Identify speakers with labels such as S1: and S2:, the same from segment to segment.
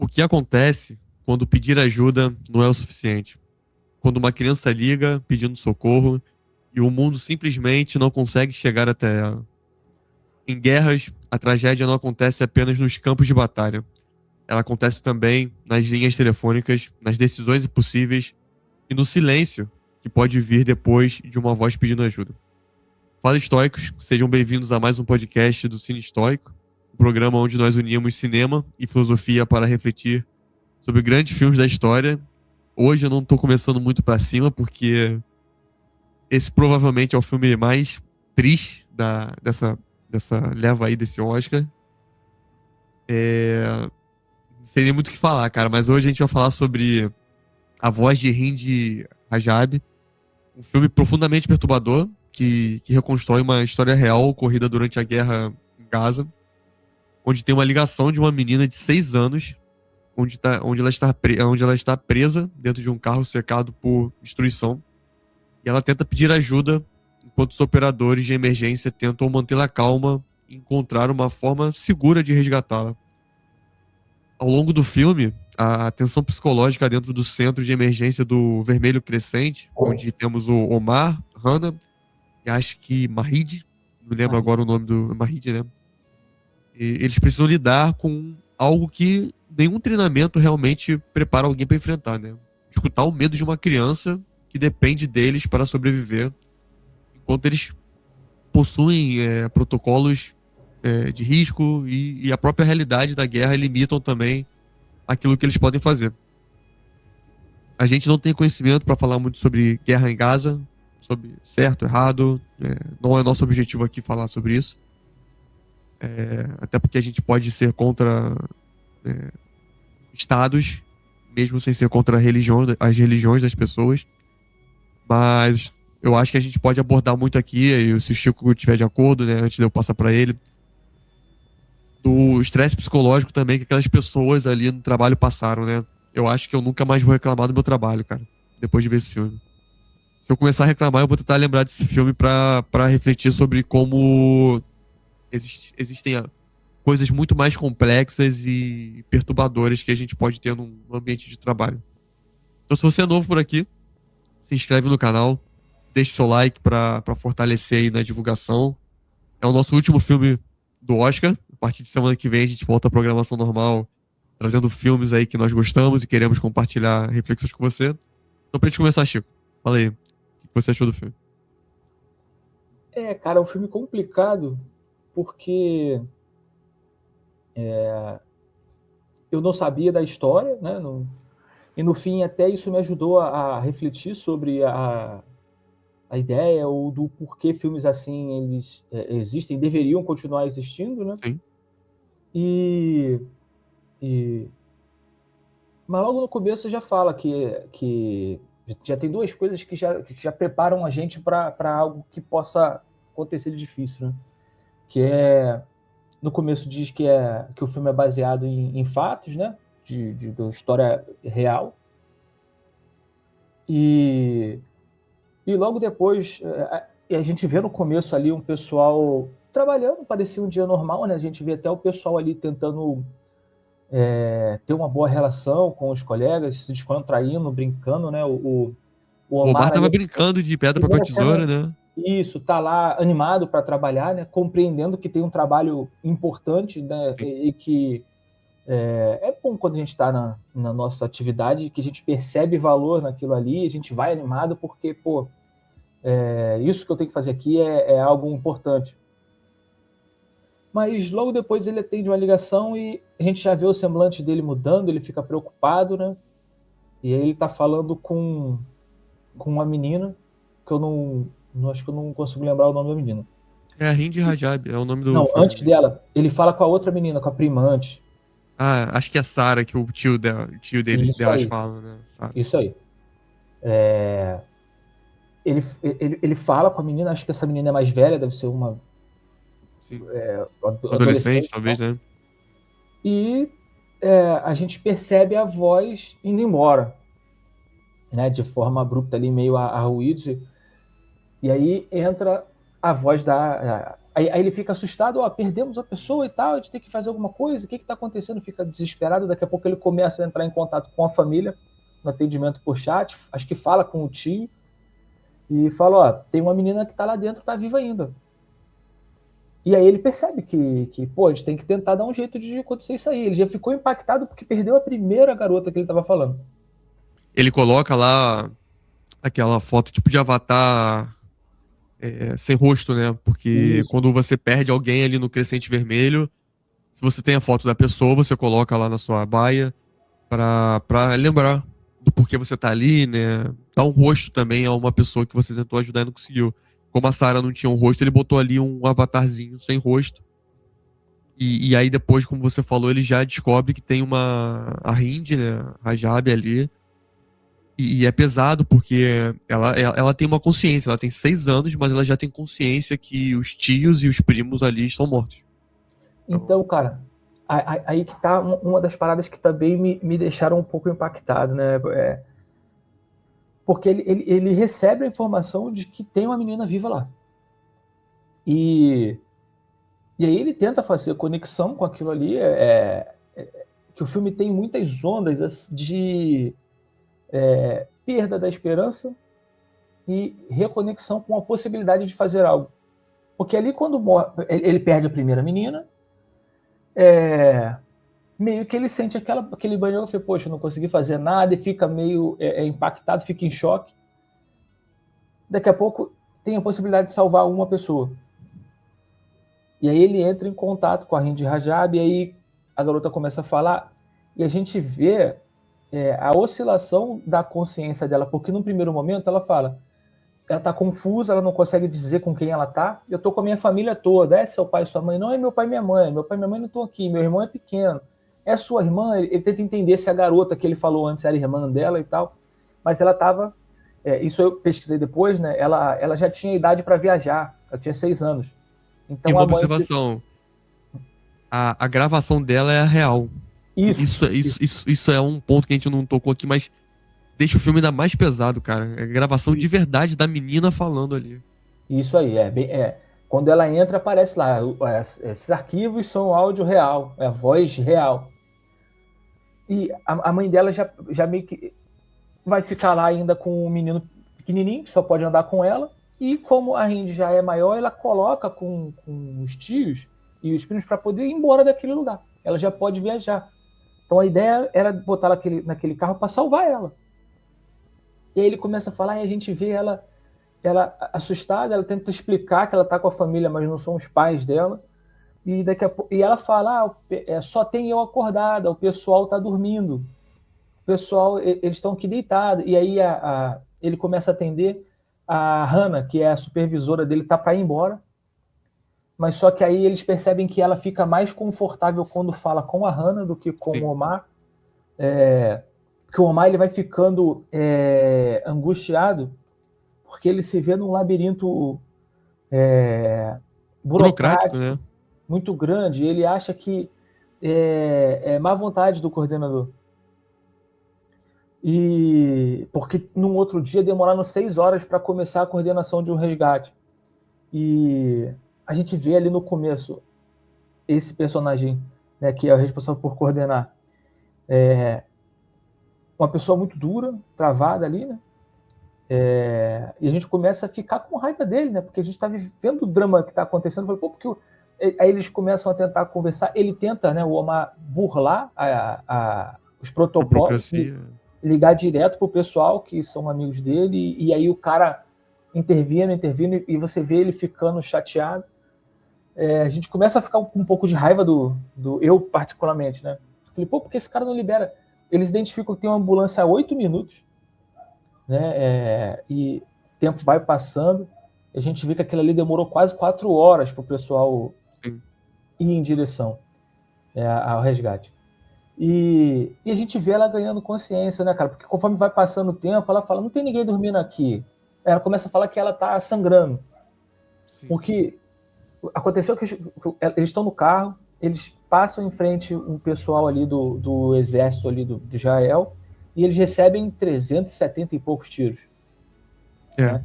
S1: O que acontece quando pedir ajuda não é o suficiente? Quando uma criança liga pedindo socorro e o mundo simplesmente não consegue chegar até ela. Em guerras, a tragédia não acontece apenas nos campos de batalha. Ela acontece também nas linhas telefônicas, nas decisões impossíveis e no silêncio que pode vir depois de uma voz pedindo ajuda. Fala estoicos, sejam bem-vindos a mais um podcast do Cine Estoico, um programa onde nós unimos cinema e filosofia para refletir sobre grandes filmes da história. Hoje eu não tô começando muito pra cima, porque esse provavelmente é o filme mais triste dessa leva aí desse Oscar. Não sei nem muito o que falar, cara, mas hoje a gente vai falar sobre A Voz de Hind Rajab, um filme profundamente perturbador que reconstrói uma história real ocorrida durante a guerra em Gaza, onde tem uma ligação de uma menina de 6 anos onde ela está presa dentro de um carro cercado por destruição. E ela tenta pedir ajuda, enquanto os operadores de emergência tentam mantê-la calma e encontrar uma forma segura de resgatá-la. Ao longo do filme, a tensão psicológica dentro do centro de emergência do Vermelho Crescente, onde temos o Omar, Hannah e acho que Mahid, não lembro agora o nome do Mahid, né? E eles precisam lidar com algo que nenhum treinamento realmente prepara alguém para enfrentar, né? Escutar o medo de uma criança que depende deles para sobreviver, enquanto eles possuem protocolos de risco e a própria realidade da guerra limitam também aquilo que eles podem fazer. A gente não tem conhecimento para falar muito sobre guerra em Gaza, sobre certo, errado, não é nosso objetivo aqui falar sobre isso. Até porque a gente pode ser contra estados, mesmo sem ser contra as religiões das pessoas. Mas eu acho que a gente pode abordar muito aqui, e se o Chico estiver de acordo, né, antes de eu passar para ele, do estresse psicológico também que aquelas pessoas ali no trabalho passaram, né? Eu acho que eu nunca mais vou reclamar do meu trabalho, cara, depois de ver esse filme. Se eu começar a reclamar, eu vou tentar lembrar desse filme para refletir sobre como existem coisas muito mais complexas e perturbadoras que a gente pode ter num ambiente de trabalho. Então, se você é novo por aqui, se inscreve no canal, deixe seu like para fortalecer aí na divulgação. É o nosso último filme do Oscar. A partir de semana que vem a gente volta à programação normal, trazendo filmes aí que nós gostamos e queremos compartilhar reflexões com você. Então, pra gente começar, Chico, fala aí, o que você achou do filme?
S2: Cara, é um filme complicado porque eu não sabia da história, né? E no fim até isso me ajudou a refletir sobre a ideia ou do porquê filmes assim eles existem, deveriam continuar existindo, né?
S1: Sim.
S2: Mas logo no começo já fala que já tem duas coisas que já preparam a gente para algo que possa acontecer de difícil, né? Que no começo diz que o filme é baseado em fatos, né? De história real. E logo depois, a gente vê no começo ali um pessoal trabalhando, parecia um dia normal, né? A gente vê até o pessoal ali tentando ter uma boa relação com os colegas, se descontraindo, brincando, né? O
S1: Omar
S2: Omar
S1: tava
S2: ali,
S1: brincando de pedra, papel,
S2: primeira
S1: tesoura,
S2: cena,
S1: né?
S2: isso, tá lá animado para trabalhar, né? Compreendendo que tem um trabalho importante, né?
S1: Sim.
S2: E que é bom quando a gente está na nossa atividade, que a gente percebe valor naquilo ali, a gente vai animado porque, isso que eu tenho que fazer aqui é algo importante. Mas logo depois ele atende uma ligação e a gente já vê o semblante dele mudando, ele fica preocupado, né? E aí ele tá falando com uma menina, que eu não acho que eu não consigo lembrar o nome da menina.
S1: É a Hind Rajab, é o nome do
S2: Não,
S1: filme
S2: antes
S1: mesmo.
S2: dela, ele fala com a outra menina, com a prima antes.
S1: Ah, acho que é Sarah que o tio
S2: Isso
S1: delas
S2: aí,
S1: fala, né? Sarah.
S2: isso aí. Ele fala com a menina, acho que essa menina é mais velha, deve ser uma
S1: Sim. Adolescente,
S2: adolescente.
S1: talvez, né?
S2: E a gente percebe a voz indo embora, né, de forma abrupta ali, meio a ruídos. E aí entra a voz Aí ele fica assustado, perdemos a pessoa e tal, a gente tem que fazer alguma coisa, o que está acontecendo? Fica desesperado, daqui a pouco ele começa a entrar em contato com a família, no atendimento por chat, acho que fala com o tio, e fala, tem uma menina que está lá dentro, está viva ainda. E aí ele percebe que, pô, a gente tem que tentar dar um jeito de acontecer isso aí. Ele já ficou impactado porque perdeu a primeira garota que ele estava falando.
S1: Ele coloca lá aquela foto tipo de avatar sem rosto, né? Porque
S2: Isso.
S1: quando você perde alguém ali no crescente vermelho, se você tem a foto da pessoa, você coloca lá na sua baia pra lembrar do porquê você tá ali, né? Dá um rosto também a uma pessoa que você tentou ajudar e não conseguiu. Como a Sarah não tinha um rosto, ele botou ali um avatarzinho sem rosto. E aí depois, como você falou, ele já descobre que tem a Hind, né? A Rajab ali. E é pesado porque ela tem uma consciência. Ela tem 6 anos, mas ela já tem consciência que os tios e os primos ali estão mortos.
S2: Então, cara, aí que tá uma das paradas que também me deixaram um pouco impactado, né? Porque ele recebe a informação de que tem uma menina viva lá. E aí ele tenta fazer conexão com aquilo ali. Que o filme tem muitas ondas de perda da esperança e reconexão com a possibilidade de fazer algo. Porque ali, quando ele perde a primeira menina, meio que ele sente aquele banho de poxa, eu não consegui fazer nada, e fica meio impactado, fica em choque. Daqui a pouco tem a possibilidade de salvar uma pessoa. E aí ele entra em contato com a Hind Rajab, e aí a garota começa a falar, e a gente vê a oscilação da consciência dela, porque no primeiro momento ela fala, ela tá confusa, ela não consegue dizer com quem ela tá, eu tô com a minha família toda, seu pai e sua mãe, não é meu pai e minha mãe não estão aqui, meu irmão é pequeno, é sua irmã, ele tenta entender se a garota que ele falou antes era irmã dela e tal, mas ela tava, isso eu pesquisei depois, né, ela já tinha idade para viajar, ela tinha 6 anos. Então,
S1: e uma observação, a gravação dela é a real. Isso é um ponto que a gente não tocou aqui, mas deixa o filme ainda mais pesado, cara. É a gravação de verdade da menina falando ali.
S2: Isso aí, quando ela entra, aparece lá, esses arquivos são áudio real, é a voz real. E a mãe dela já meio que vai ficar lá ainda com um menino pequenininho, que só pode andar com ela, e como a Hind já é maior, ela coloca com os tios e os primos para poder ir embora daquele lugar. Ela já pode viajar. Então a ideia era botar ela naquele carro para salvar ela. E aí ele começa a falar e a gente vê ela assustada, ela tenta explicar que ela está com a família, mas não são os pais dela. E daqui a pouco, e ela fala, só tem eu acordada, o pessoal está dormindo. O pessoal, eles estão aqui deitados. E aí ele começa a atender a Hannah, que é a supervisora dele, tá para ir embora. Mas só que aí eles percebem que ela fica mais confortável quando fala com a Hannah do que com o Omar. Porque o Omar ele vai ficando angustiado porque ele se vê num labirinto burocrático,
S1: né?
S2: Muito grande, e ele acha que é má vontade do coordenador. E porque num outro dia demoraram 6 horas para começar a coordenação de um resgate. E a gente vê ali no começo esse personagem, né, que é o responsável por coordenar, uma pessoa muito dura, travada ali, né? E a gente começa a ficar com raiva dele, né? Porque a gente está vivendo o drama que está acontecendo. Porque aí eles começam a tentar conversar. Ele tenta, né, o Omar, burlar os protocolos, ligar direto para o pessoal que são amigos dele, e aí o cara intervindo, e você vê ele ficando chateado. A gente começa a ficar com um pouco de raiva do eu, particularmente, né? Falei, porque esse cara não libera? Eles identificam que tem uma ambulância há 8 minutos, né? E o tempo vai passando, a gente vê que aquilo ali demorou quase 4 horas para o pessoal ir em direção ao resgate. E a gente vê ela ganhando consciência, né, cara? Porque conforme vai passando o tempo, ela fala, não tem ninguém dormindo aqui. Ela começa a falar que ela tá sangrando. Sim. Porque aconteceu que eles estão no carro, eles passam em frente um pessoal ali do exército ali de Israel, e eles recebem 370 e poucos tiros. Né?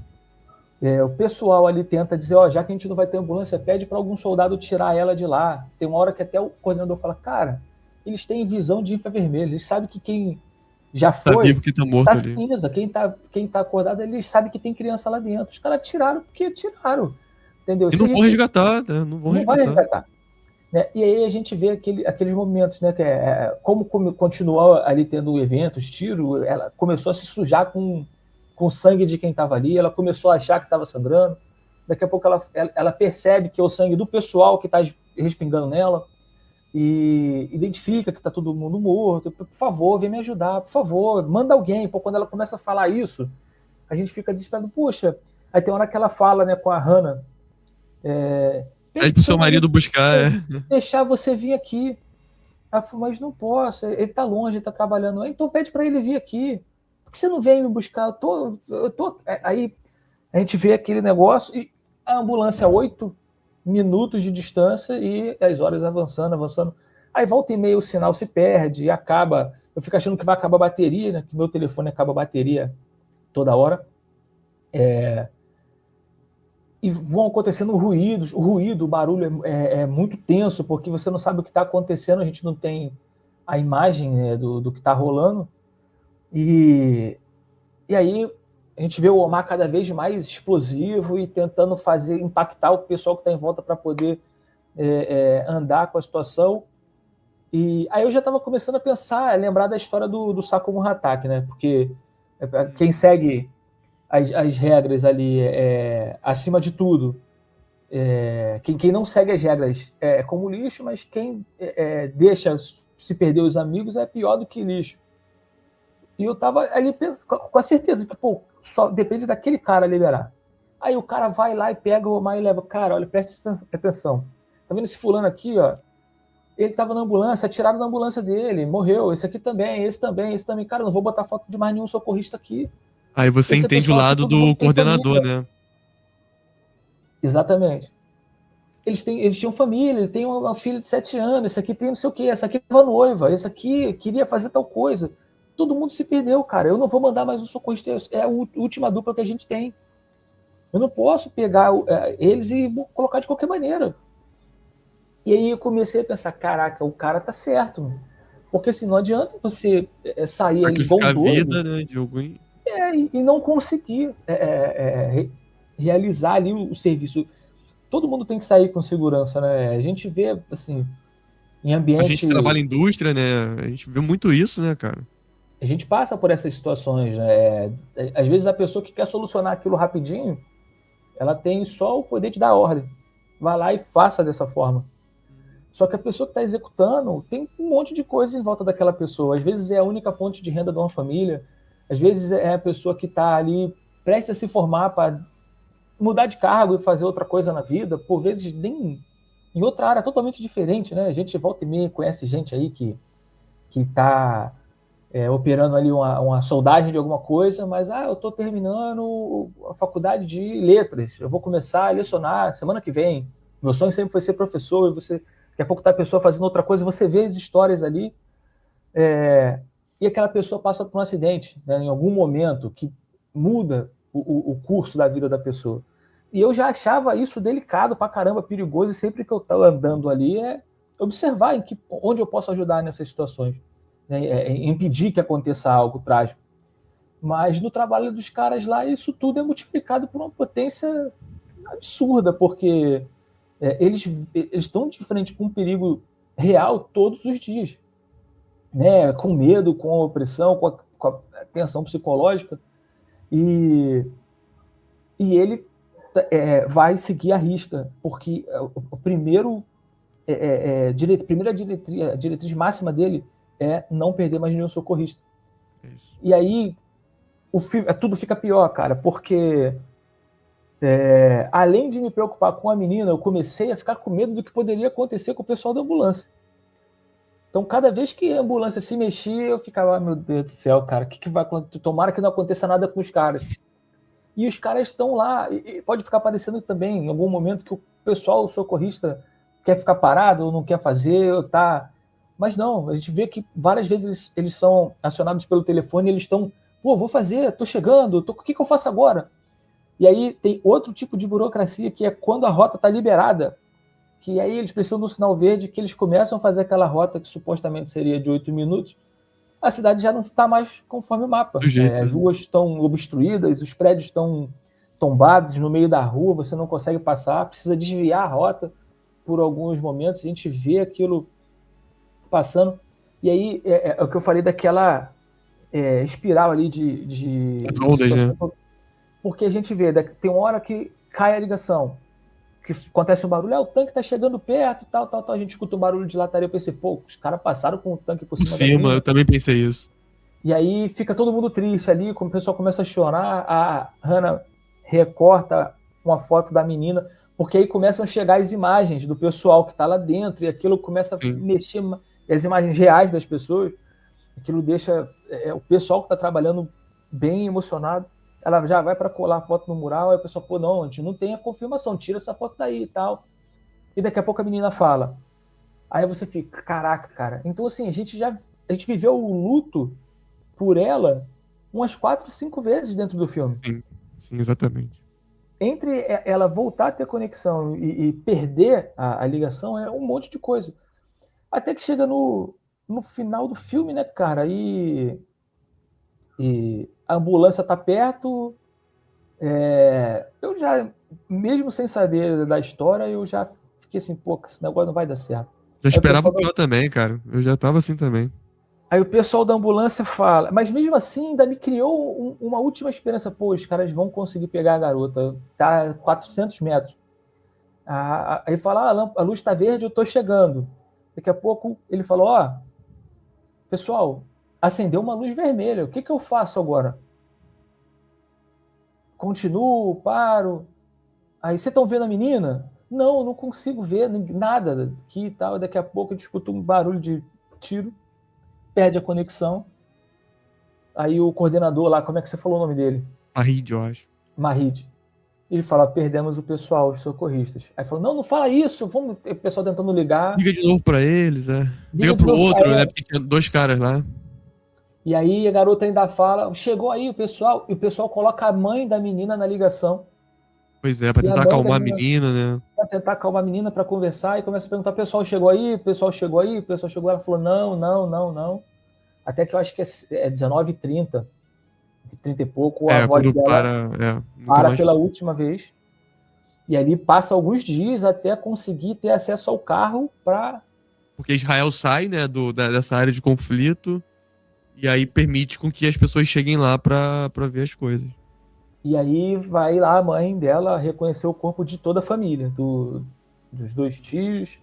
S2: O pessoal ali tenta dizer, ó, já que a gente não vai ter ambulância, pede para algum soldado tirar ela de lá. Tem uma hora que até o coordenador fala, cara, eles têm visão de infravermelho, eles sabem que quem já
S1: Tá
S2: foi,
S1: vivo que tá morto
S2: tá
S1: ali.
S2: cinza, quem tá acordado, eles sabem que tem criança lá dentro. Os caras tiraram porque tiraram, entendeu?
S1: E
S2: Se
S1: não
S2: a
S1: vão
S2: gente
S1: resgatar, né? Não vão
S2: não vai
S1: resgatar.
S2: resgatar. Né? E aí a gente vê aqueles momentos, né? Que como continuou ali tendo eventos, tiro, ela começou a se sujar com o sangue de quem estava ali, ela começou a achar que estava sangrando. Daqui a pouco ela percebe que é o sangue do pessoal que está respingando nela e identifica que está todo mundo morto. Por favor, vem me ajudar, por favor, manda alguém. Pô, quando ela começa a falar isso, a gente fica desesperado. Puxa, aí tem hora que ela fala, né, com a Hannah, pede
S1: Pede
S2: pro
S1: pro
S2: seu
S1: seu marido
S2: marido
S1: buscar,
S2: deixar você vir aqui. Ela falou, mas não posso, ele tá longe, ele tá trabalhando. Então pede para ele vir aqui. Por que você não vem me buscar? Eu tô. Aí a gente vê aquele negócio e a ambulância a 8 minutos de distância e as horas avançando, avançando. Aí volta e meia o sinal se perde e acaba. Eu fico achando que vai acabar a bateria, né? Que meu telefone acaba a bateria toda hora. E vão acontecendo ruídos. O barulho é muito tenso, porque você não sabe o que está acontecendo, a gente não tem a imagem, né, do que está rolando. E aí a gente vê o Omar cada vez mais explosivo e tentando impactar o pessoal que está em volta para poder andar com a situação. E aí eu já estava começando a pensar, a lembrar da história do Saku Murataki, né? Porque quem segue as regras ali acima de tudo, quem não segue as regras é como lixo, mas quem deixa se perder os amigos é pior do que lixo. E eu tava ali com a certeza que, pô, só depende daquele cara liberar. Aí o cara vai lá e pega o Omar e leva. Cara, olha, presta atenção. Tá vendo esse fulano aqui, ó? Ele tava na ambulância, atiraram na ambulância dele, morreu. Esse aqui também, esse também, esse também. Cara, eu não vou botar foto de mais nenhum socorrista aqui.
S1: Aí você
S2: Esse
S1: entende o
S2: pessoal aqui,
S1: lado
S2: todo mundo
S1: do
S2: tem
S1: coordenador,
S2: família.
S1: né?
S2: Exatamente. Eles tinham família, ele tem uma filha de 7 anos, esse aqui tem não sei o quê, essa aqui tava noiva, esse aqui queria fazer tal coisa. Todo mundo se perdeu, cara. Eu não vou mandar mais um socorrista, é a última dupla que a gente tem. Eu não posso pegar eles e colocar de qualquer maneira. E aí eu comecei a pensar, caraca, o cara tá certo. Porque assim, não adianta você sair aí igual
S1: Sacrificar
S2: um
S1: a
S2: doido
S1: vida, né, de alguém.
S2: e não conseguir realizar ali o serviço. Todo mundo tem que sair com segurança, né? A gente vê, assim, em
S1: A gente
S2: ambiente.
S1: que trabalha em indústria, né? A gente vê muito isso, né, cara?
S2: A gente passa por essas situações, né? Às vezes a pessoa que quer solucionar aquilo rapidinho, ela tem só o poder de dar ordem. Vai lá e faça dessa forma. Só que a pessoa que está executando tem um monte de coisa em volta daquela pessoa. Às vezes é a única fonte de renda de uma família. Às vezes é a pessoa que está ali prestes a se formar para mudar de cargo e fazer outra coisa na vida. Por vezes nem em outra área totalmente diferente, né? A gente volta e meia conhece gente aí que está operando ali uma soldagem de alguma coisa, mas eu estou terminando a faculdade de letras, eu vou começar a lecionar semana que vem. Meu sonho sempre foi ser professor, e você, daqui a pouco está a pessoa fazendo outra coisa, você vê as histórias ali, e aquela pessoa passa por um acidente, né, em algum momento, que muda o curso da vida da pessoa. E eu já achava isso delicado pra caramba, perigoso, e sempre que eu estava andando ali, observar onde eu posso ajudar nessas situações. Né, impedir que aconteça algo trágico. Mas no trabalho dos caras lá, isso tudo é multiplicado por uma potência absurda, porque eles estão de frente com um perigo real todos os dias, né? Com medo, com a opressão, com a tensão psicológica, e ele vai seguir a risca, porque o primeiro primeira diretriz máxima dele é não perder mais nenhum socorrista.
S1: Isso.
S2: E aí tudo fica pior, cara, porque além de me preocupar com a menina, eu comecei a ficar com medo do que poderia acontecer com o pessoal da ambulância. Então, cada vez que a ambulância se mexia, eu ficava, meu Deus do céu, cara, o que vai acontecer? Tomara que não aconteça nada com os caras. E os caras estão lá, e pode ficar parecendo também, em algum momento, que o pessoal, o socorrista, quer ficar parado ou não quer fazer, tá? Mas não, a gente vê que várias vezes eles são acionados pelo telefone e eles estão, pô, vou fazer, tô chegando, o que eu faço agora? E aí tem outro tipo de burocracia, que é quando a rota está liberada, que aí eles precisam do sinal verde, que eles começam a fazer aquela rota que supostamente seria de 8 minutos, a cidade já não está mais conforme o mapa.
S1: Do jeito,
S2: As
S1: né?
S2: ruas estão obstruídas, os prédios estão tombados no meio da rua, você não consegue passar, precisa desviar a rota por alguns momentos, a gente vê aquilo passando. E aí é o que eu falei daquela espiral ali
S1: As
S2: de
S1: ondas, né?
S2: situação, porque a gente vê, tem uma hora que cai a ligação, que acontece um barulho, o tanque tá chegando perto, tal, a gente escuta um barulho de lataria, eu pensei, pô, os caras passaram com o tanque por
S1: Por
S2: cima da
S1: cima, eu
S2: mina,
S1: também pensei isso.
S2: e aí fica todo mundo triste ali, como o pessoal começa a chorar, a Hannah recorta uma foto da menina, porque aí começam a chegar as imagens do pessoal que tá lá dentro, e aquilo começa a
S1: Sim.
S2: mexer, as imagens reais das pessoas, aquilo deixa o pessoal que tá trabalhando bem emocionado. Ela já vai para colar a foto no mural, aí o pessoal, pô, não, a gente não tem a confirmação, tira essa foto daí e tal. E daqui a pouco a menina fala. Aí você fica, caraca, cara. Então, assim, a gente viveu o luto por ela umas 4, 5 vezes dentro do filme.
S1: Sim, sim, exatamente.
S2: Entre ela voltar a ter conexão e perder a ligação, é um monte de coisa. Até que chega no final do filme, né, cara? E a ambulância tá perto. Eu já, mesmo sem saber da história, eu já fiquei assim, pô, esse negócio não vai dar certo.
S1: Já
S2: Aí o
S1: esperava o
S2: pessoal,
S1: pior também, cara. Eu já tava assim também.
S2: aí o pessoal da ambulância fala, mas mesmo assim ainda me criou uma última esperança. Pô, os caras vão conseguir pegar a garota, tá a 400 metros. Aí fala, a luz tá verde, eu tô chegando. Daqui a pouco ele falou, ó, pessoal, acendeu uma luz vermelha, o que eu faço agora? Continuo, paro? Aí, vocês estão vendo a menina? Não, eu não consigo ver nada aqui e tal. Daqui a pouco eu escuto um barulho de tiro, perde a conexão. Aí o coordenador lá, como é que você falou o nome dele?
S1: Arrid, eu acho.
S2: Mahid. Ele fala, perdemos o pessoal, os socorristas. Aí falou, não, não fala isso, vamos. O pessoal tentando ligar.
S1: Liga de novo pra eles, é.
S2: Liga
S1: Liga
S2: de
S1: pro
S2: novo pra
S1: outro, né?
S2: ela.
S1: Porque tinha dois caras lá.
S2: E aí a garota ainda fala, chegou aí o pessoal, e o pessoal coloca a mãe da menina na ligação.
S1: Pois é, pra
S2: E a
S1: tentar
S2: mãe da
S1: acalmar a
S2: menina
S1: menina, né?
S2: pra tentar acalmar a menina para conversar e começa a perguntar: o pessoal chegou aí? O pessoal chegou aí? O pessoal chegou? Ela falou: não, não, não, não. Até que eu acho que é 19h30, 30 e pouco, a
S1: É,
S2: voz
S1: quando
S2: dela
S1: para, nunca
S2: para
S1: mais.
S2: pela última vez. E ali passa alguns dias até conseguir ter acesso ao carro para.
S1: Porque Israel sai, né, dessa área de conflito, e aí permite com que as pessoas cheguem lá pra ver as coisas.
S2: E aí vai lá a mãe dela reconhecer o corpo de toda a família, dos dois tios,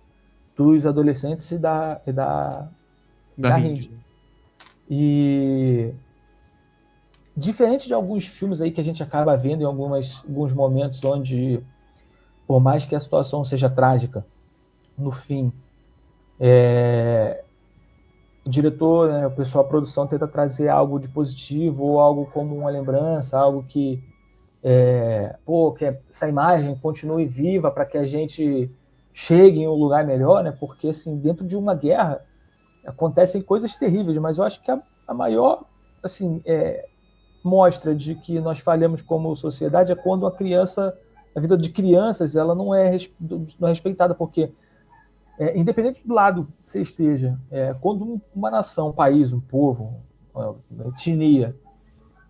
S2: dos adolescentes e da
S1: Da Hind,
S2: Hind.
S1: né?
S2: E diferente de alguns filmes aí que a gente acaba vendo em alguns momentos onde, por mais que a situação seja trágica, no fim, o diretor, né, o pessoal, a produção tenta trazer algo de positivo ou algo como uma lembrança, algo que, que essa imagem continue viva para que a gente chegue em um lugar melhor, né? Porque assim, dentro de uma guerra acontecem coisas terríveis, mas eu acho que a maior, assim, mostra de que nós falhamos como sociedade é quando a vida de crianças, ela não é respeitada, porque independente do lado que você esteja, quando uma nação, um país, um povo, uma etnia,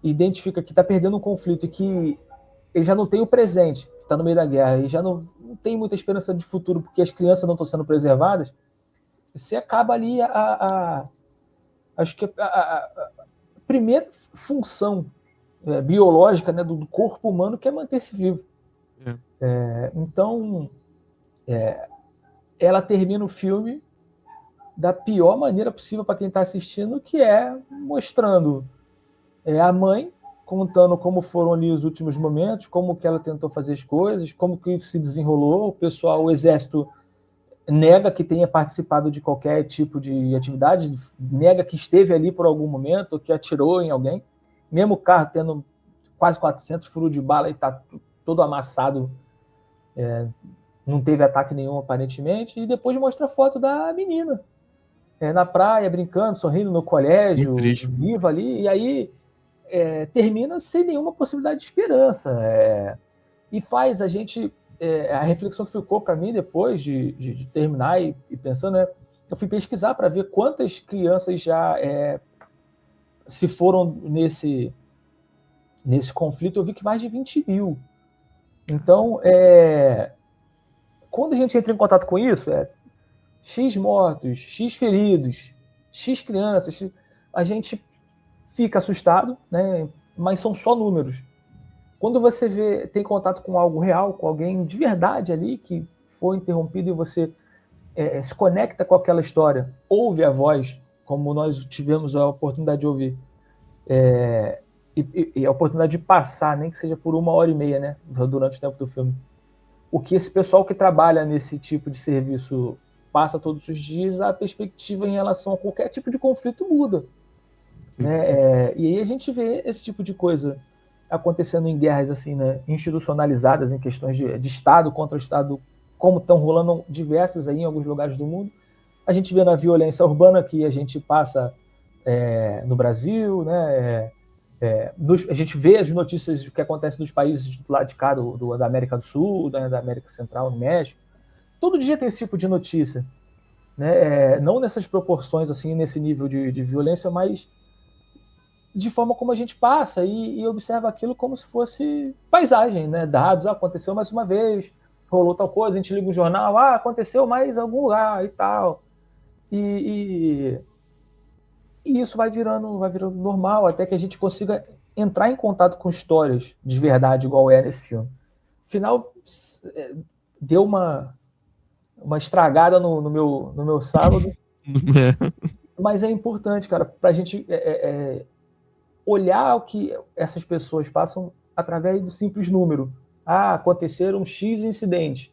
S2: identifica que está perdendo um conflito e que ele já não tem o presente, que está no meio da guerra, e já não tem muita esperança de futuro porque as crianças não estão sendo preservadas, você acaba ali acho que a primeira função biológica, né, do corpo humano, que é manter-se vivo.
S1: É.
S2: Então, ela termina o filme da pior maneira possível para quem está assistindo, que é mostrando a mãe contando como foram ali os últimos momentos, como que ela tentou fazer as coisas, como que isso se desenrolou, o pessoal, o exército nega que tenha participado de qualquer tipo de atividade, nega que esteve ali por algum momento, que atirou em alguém, mesmo o carro tendo quase 400 furos de bala e está todo amassado, não teve ataque nenhum aparentemente, e depois mostra a foto da menina na praia, brincando, sorrindo no
S1: Muito
S2: colégio,
S1: triste.
S2: viva ali, e aí termina sem nenhuma possibilidade de esperança. E faz a gente... a reflexão que ficou para mim depois de terminar e pensando, né, eu fui pesquisar para ver quantas crianças já se foram nesse conflito. Eu vi que mais de 20 mil. Então, quando a gente entra em contato com isso, X mortos, X feridos, X crianças, a gente fica assustado, né? Mas são só números. Quando você tem contato com algo real, com alguém de verdade ali, que foi interrompido, e você se conecta com aquela história, ouve a voz, como nós tivemos a oportunidade de ouvir, e a oportunidade de passar, nem que seja por 1h30, né? Durante o tempo do filme. O que esse pessoal que trabalha nesse tipo de serviço passa todos os dias, a perspectiva em relação a qualquer tipo de conflito muda. Né? E aí a gente vê esse tipo de coisa acontecendo em guerras assim, né, institucionalizadas, em questões de Estado contra Estado, como estão rolando diversas aí em alguns lugares do mundo. A gente vê na violência urbana que a gente passa no Brasil, né? A gente vê as notícias do que acontece nos países do lado de cá, da América do Sul, da América Central, no México. Todo dia tem esse tipo de notícia, né? Não nessas proporções, assim, nesse nível de violência, mas de forma como a gente passa e observa aquilo como se fosse paisagem, né? Dados, aconteceu mais uma vez, rolou tal coisa, a gente liga um jornal, aconteceu mais em algum lugar e tal. E isso vai virando normal, até que a gente consiga entrar em contato com histórias de verdade, igual nesse filme. Final, deu uma estragada no meu sábado, mas é importante, cara, pra gente olhar o que essas pessoas passam através do simples número. Aconteceram X incidentes,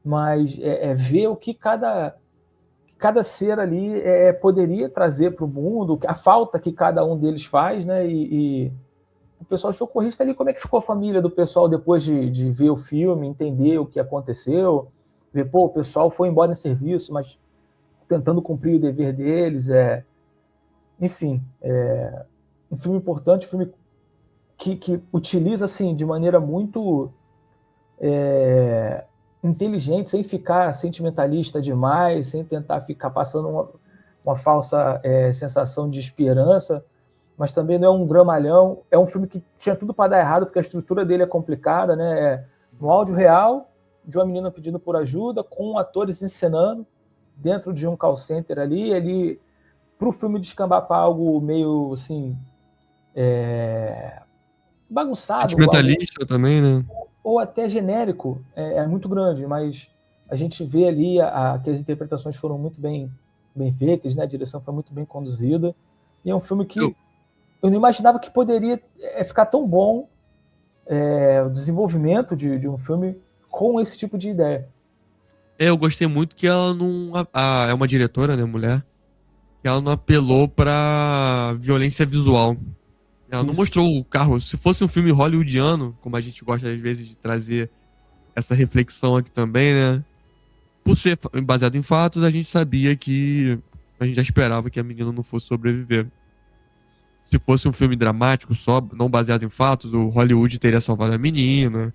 S2: mas ver o que cada ser ali poderia trazer para o mundo, a falta que cada um deles faz, né? E o pessoal socorrista ali, como é que ficou a família do pessoal depois de ver o filme, entender o que aconteceu, ver, o pessoal foi embora em serviço, mas tentando cumprir o dever deles, enfim, um filme importante, um filme que utiliza, assim, de maneira muito inteligente, sem ficar sentimentalista demais, sem tentar ficar passando uma falsa sensação de esperança, mas também não é um dramalhão. É um filme que tinha tudo para dar errado, porque a estrutura dele é complicada, né? No áudio real, de uma menina pedindo por ajuda, com atores encenando dentro de um call center ali, para o filme descambar para algo meio assim bagunçado,
S1: Sentimentalista também, né?
S2: ou até genérico, é muito grande, mas a gente vê ali que as interpretações foram muito bem feitas, né? A direção foi muito bem conduzida, e é um filme que eu não imaginava que poderia ficar tão bom, o desenvolvimento de um filme com esse tipo de ideia.
S1: Eu gostei muito que ela não. É uma diretora, né, mulher? Que ela não apelou pra violência visual. Ela não
S2: Isso.
S1: mostrou o carro. Se fosse um filme hollywoodiano, como a gente gosta às vezes de trazer essa reflexão aqui também, né? Por ser baseado em fatos, a gente sabia que. A gente já esperava que a menina não fosse sobreviver. Se fosse um filme dramático, só não baseado em fatos, o Hollywood teria salvado a menina.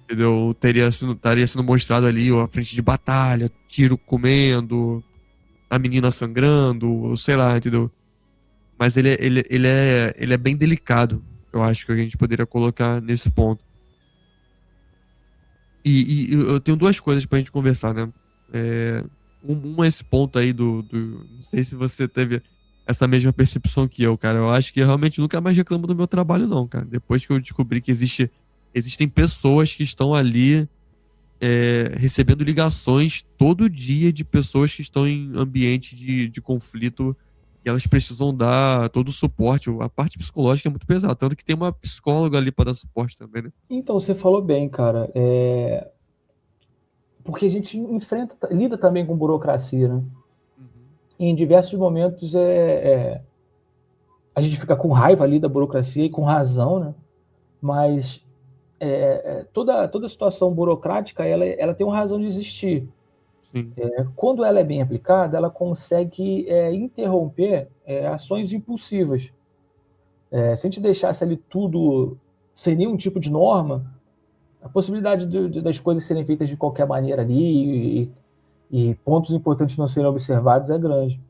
S1: Entendeu? Estaria sendo mostrado ali a frente de batalha, tiro comendo, a menina sangrando, sei lá, entendeu? Mas ele é bem delicado. Eu acho que a gente poderia colocar nesse ponto. E eu tenho duas coisas pra gente conversar, né? Uma é esse ponto aí Não sei se você teve essa mesma percepção que eu, cara. Eu acho que eu realmente nunca mais reclamo do meu trabalho, não, cara. Depois que eu descobri que existem pessoas que estão ali recebendo ligações todo dia de pessoas que estão em ambiente de conflito e elas precisam dar todo o suporte. A parte psicológica é muito pesada, tanto que tem uma psicóloga ali para dar suporte também, né?
S2: Então, você falou bem, cara. Porque a gente lida também com burocracia, né?
S1: Uhum.
S2: E em diversos momentos a gente fica com raiva ali da burocracia e com razão, né? Mas toda situação burocrática ela tem uma razão de existir.
S1: Sim.
S2: Quando ela é bem aplicada, ela consegue interromper ações impulsivas. Se a gente deixasse ali tudo sem nenhum tipo de norma, a possibilidade das coisas serem feitas de qualquer maneira ali e pontos importantes não serem observados é grande.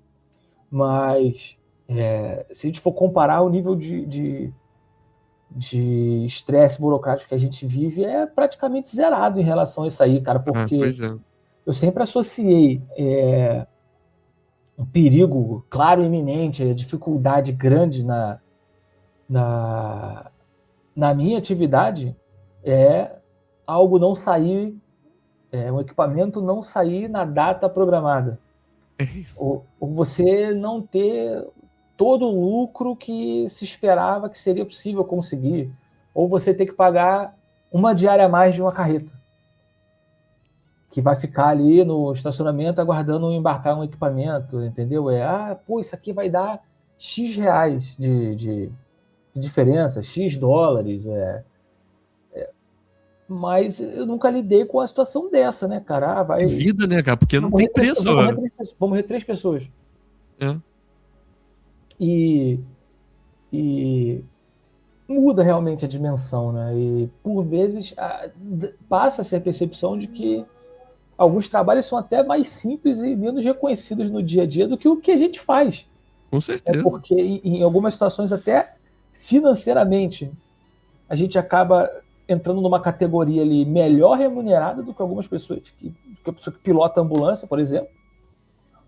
S2: Mas se a gente for comparar o nível de estresse burocrático que a gente vive, é praticamente zerado em relação a isso aí, cara, porque
S1: Pois é.
S2: eu sempre associei um perigo claro e iminente, a dificuldade grande na minha atividade algo não sair, um equipamento não sair na data programada.
S1: É isso.
S2: Ou você não ter todo o lucro que se esperava que seria possível conseguir. Ou você ter que pagar uma diária a mais de uma carreta, que vai ficar ali no estacionamento aguardando embarcar um equipamento, entendeu? Isso aqui vai dar X reais de diferença, X dólares. Mas eu nunca lidei com a situação dessa, né, cara?
S1: É vida, né, cara? Porque não tem preço.
S2: Vão morrer 3 pessoas.
S1: É.
S2: E muda realmente a dimensão, né? E por vezes passa-se a percepção de que alguns trabalhos são até mais simples e menos reconhecidos no dia a dia do que o que a gente faz.
S1: Com certeza.
S2: Porque em algumas situações até financeiramente a gente acaba entrando numa categoria ali melhor remunerada do que algumas pessoas, do que a pessoa que pilota a ambulância, por exemplo,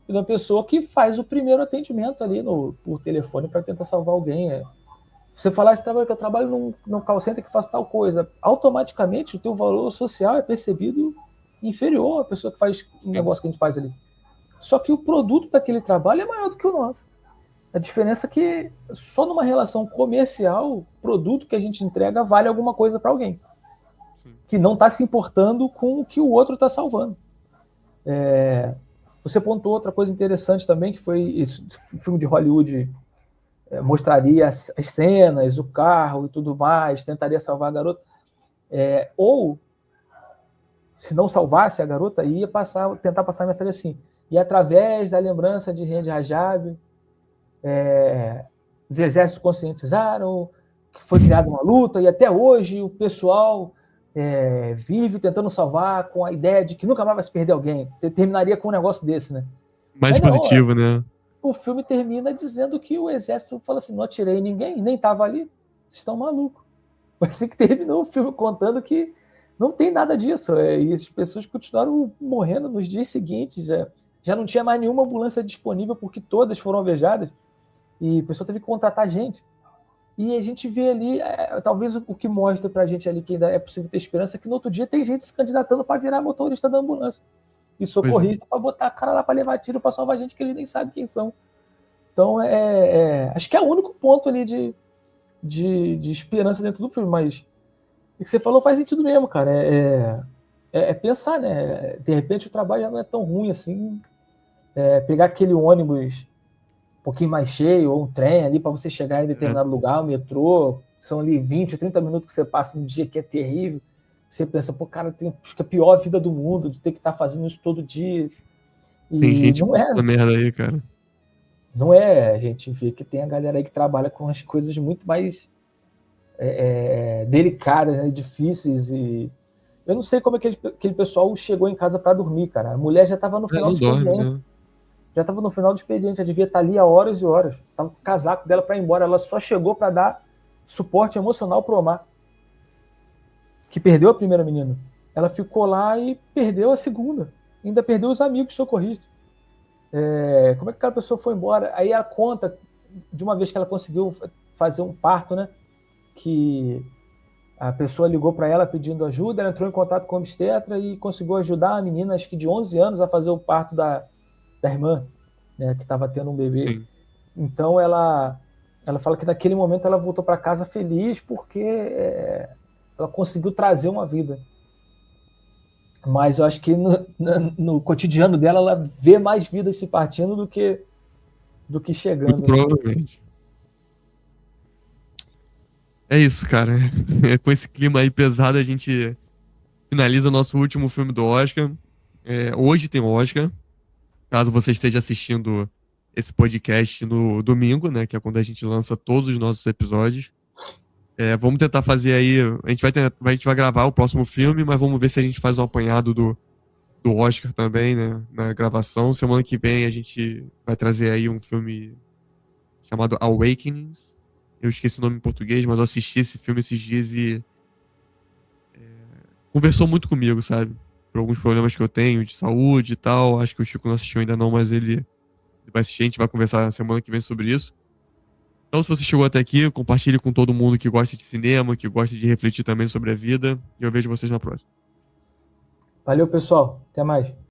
S2: e uma pessoa que faz o primeiro atendimento ali por telefone para tentar salvar alguém. Você falar esse trabalho que eu trabalho num call center que faz tal coisa, automaticamente o teu valor social é percebido inferior à pessoa que faz o negócio que a gente faz ali. Só que o produto daquele trabalho é maior do que o nosso. A diferença é que só numa relação comercial, o produto que a gente entrega vale alguma coisa para alguém. Sim. Que não está se importando com o que o outro está salvando. Você pontuou outra coisa interessante também, que foi isso, o filme de Hollywood mostraria as cenas, o carro e tudo mais, tentaria salvar a garota. Ou, se não salvasse a garota, ia tentar passar a mensagem assim. E através da lembrança de Randy Rajab, os exércitos conscientizaram que foi criada uma luta e até hoje o pessoal vive tentando salvar com a ideia de que nunca mais vai se perder alguém. Terminaria com um negócio desse, né?
S1: Mais positivo, né?
S2: O filme termina dizendo que o exército fala assim, não atirei ninguém, nem estava ali, vocês estão malucos. Foi assim que terminou o filme, contando que não tem nada disso. E as pessoas continuaram morrendo nos dias seguintes. Já não tinha mais nenhuma ambulância disponível porque todas foram alvejadas. E a pessoa teve que contratar gente. E a gente vê ali, talvez o que mostra pra gente ali que ainda é possível ter esperança, é que no outro dia tem gente se candidatando para virar motorista da ambulância. E socorrista para botar a cara lá para levar tiro para salvar gente que eles nem sabem quem são. Então, acho que é o único ponto ali de esperança dentro do filme, mas o que você falou faz sentido mesmo, cara. Pensar, né? De repente o trabalho já não é tão ruim assim. Pegar aquele ônibus um pouquinho mais cheio, ou um trem ali para você chegar em determinado lugar, o metrô, são ali 20, 30 minutos que você passa no dia que é terrível. Você pensa, pô, cara, acho que é a pior vida do mundo de ter que estar fazendo isso todo dia. E
S1: tem gente na merda aí, cara.
S2: Não é, a gente vê que tem a galera aí que trabalha com as coisas muito mais delicadas, né, difíceis. E eu não sei como aquele pessoal chegou em casa para dormir, cara. A mulher já estava no final do expediente. Né? Já estava no final do expediente, já devia estar ali há horas e horas. Tava com o casaco dela para ir embora. Ela só chegou para dar suporte emocional pro Omar, que perdeu a primeira menina. Ela ficou lá e perdeu a segunda. Ainda perdeu os amigos socorristas. Como é que aquela pessoa foi embora? Aí ela conta de uma vez que ela conseguiu fazer um parto, né? Que a pessoa ligou para ela pedindo ajuda, ela entrou em contato com a obstetra e conseguiu ajudar a menina, acho que de 11 anos, a fazer o parto da irmã, né? Que estava tendo um bebê. Sim. Então ela fala que naquele momento ela voltou para casa feliz porque ela conseguiu trazer uma vida. Mas eu acho que no cotidiano dela, ela vê mais vidas se partindo do que chegando.
S1: Provavelmente. É isso, cara. Com esse clima aí pesado, a gente finaliza o nosso último filme do Oscar. Hoje tem Oscar. Caso você esteja assistindo esse podcast no domingo, né? Que é quando a gente lança todos os nossos episódios. Vamos tentar fazer aí. A gente vai gravar o próximo filme, mas vamos ver se a gente faz um apanhado do Oscar também, né? Na gravação. Semana que vem a gente vai trazer aí um filme chamado Awakenings. Eu esqueci o nome em português, mas eu assisti esse filme esses dias e conversou muito comigo, sabe? Por alguns problemas que eu tenho de saúde e tal. Acho que o Chico não assistiu ainda não, mas ele vai assistir. A gente vai conversar na semana que vem sobre isso. Então, se você chegou até aqui, compartilhe com todo mundo que gosta de cinema, que gosta de refletir também sobre a vida. E eu vejo vocês na próxima.
S2: Valeu, pessoal. Até mais.